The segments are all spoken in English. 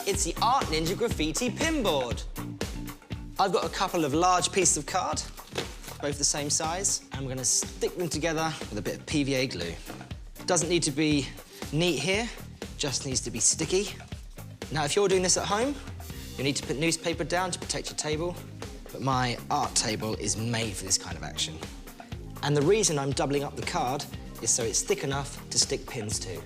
It's the Art Ninja Graffiti Pinboard. I've got a couple of large pieces of card, both the same size, and we're gonna stick them together with a bit of PVA glue. Doesn't need to be neat here, just needs to be sticky. Now, if you're doing this at home, you need to put newspaper down to protect your table, but my art table is made for this kind of action. And the reason I'm doubling up the card is so it's thick enough to stick pins to.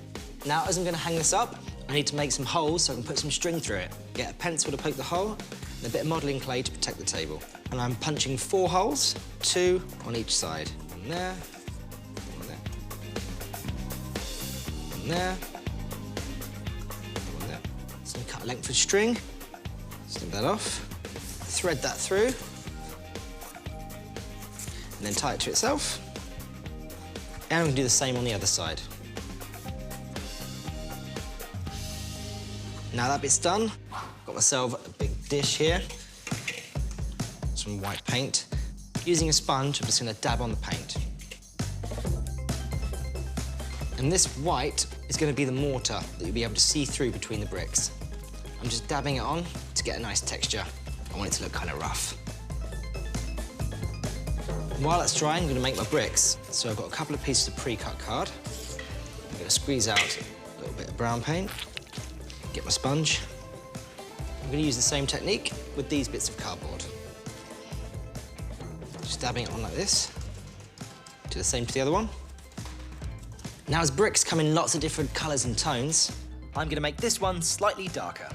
Now, as I'm gonna hang this up, I need to make some holes so I can put some string through it. Get a pencil to poke the hole, and a bit of modelling clay to protect the table. And I'm punching 4 holes, 2 on each side. One there, one there, one there, one there. So I'm gonna cut a length of string, snip that off, thread that through, and then tie it to itself. And I'm gonna do the same on the other side. Now that bit's done, got myself a big dish here, some white paint. Using a sponge, I'm just gonna dab on the paint. And this white is gonna be the mortar that you'll be able to see through between the bricks. I'm just dabbing it on to get a nice texture. I want it to look kind of rough. While that's drying, I'm gonna make my bricks. So I've got a couple of pieces of pre-cut card. I'm gonna squeeze out a little bit of brown paint, get my sponge. I'm gonna use the same technique with these bits of cardboard. Just dabbing it on like this. Do the same to the other one. Now, as bricks come in lots of different colours and tones, I'm gonna make this one slightly darker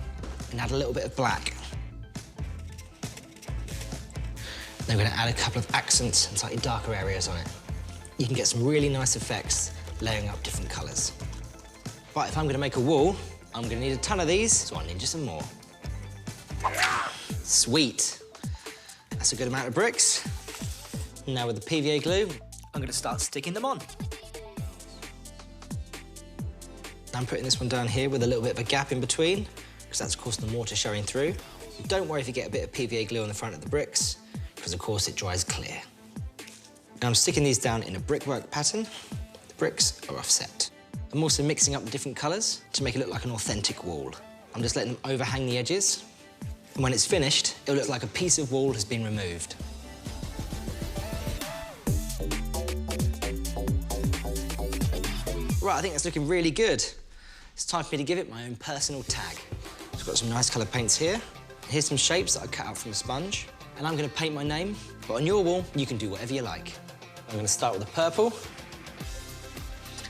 and add a little bit of black. Then we're gonna add a couple of accents and slightly darker areas on it. You can get some really nice effects layering up different colours. Right, if I'm gonna make a wall, I'm gonna need a ton of these, so I'll need just some more. Sweet. That's a good amount of bricks. Now with the PVA glue, I'm gonna start sticking them on. I'm putting this one down here with a little bit of a gap in between, because that's, of course, the mortar showing through. Don't worry if you get a bit of PVA glue on the front of the bricks, because, of course, it dries clear. Now I'm sticking these down in a brickwork pattern. The bricks are offset. I'm also mixing up the different colours to make it look like an authentic wall. I'm just letting them overhang the edges. And when it's finished, it'll look like a piece of wall has been removed. Right, I think that's looking really good. It's time for me to give it my own personal tag. So I've got some nice coloured paints here. Here's some shapes that I cut out from a sponge. And I'm going to paint my name, but on your wall, you can do whatever you like. I'm going to start with the purple.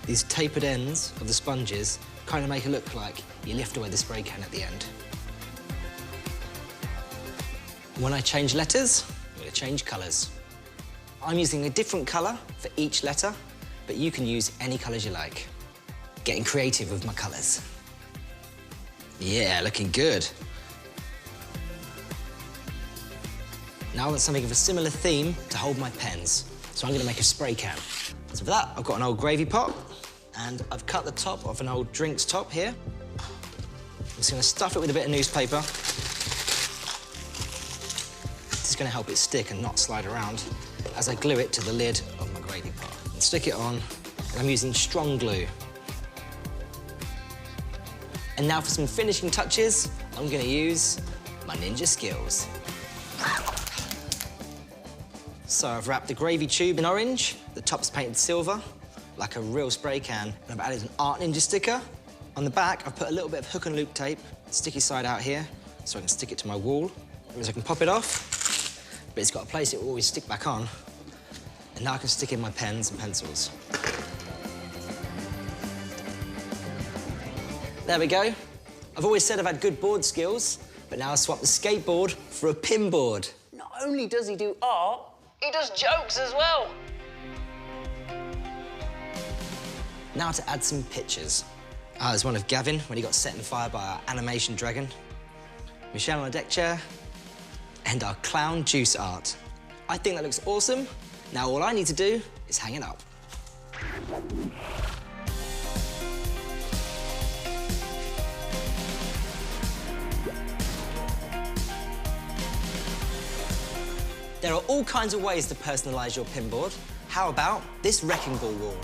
These tapered ends of the sponges kind of make it look like you lift away the spray can at the end. When I change letters, I'm going to change colours. I'm using a different colour for each letter, but you can use any colours you like. Getting creative with my colours. Yeah, looking good. Now I want something of a similar theme to hold my pens, so I'm going to make a spray can. So for that, I've got an old gravy pot, and I've cut the top of an old drinks top here. I'm just going to stuff it with a bit of newspaper. This is going to help it stick and not slide around as I glue it to the lid of my gravy pot. And stick it on, and I'm using strong glue. And now for some finishing touches, I'm going to use my ninja skills. So I've wrapped the gravy tube in orange, the top's painted silver, like a real spray can, and I've added an Art Ninja sticker. On the back, I've put a little bit of hook and loop tape, sticky side out here, so I can stick it to my wall. Whereas I can pop it off, but it's got a place it will always stick back on. And now I can stick in my pens and pencils. There we go. I've always said I've had good board skills, but now I've swapped the skateboard for a pinboard. Not only does he do art, he does jokes as well. Now to add some pictures. There's one of Gavin when he got set on fire by our animation dragon, Michelle on a deck chair, and our clown juice art. I think that looks awesome. Now all I need to do is hang it up. There are all kinds of ways to personalise your pinboard. How about this wrecking ball wall?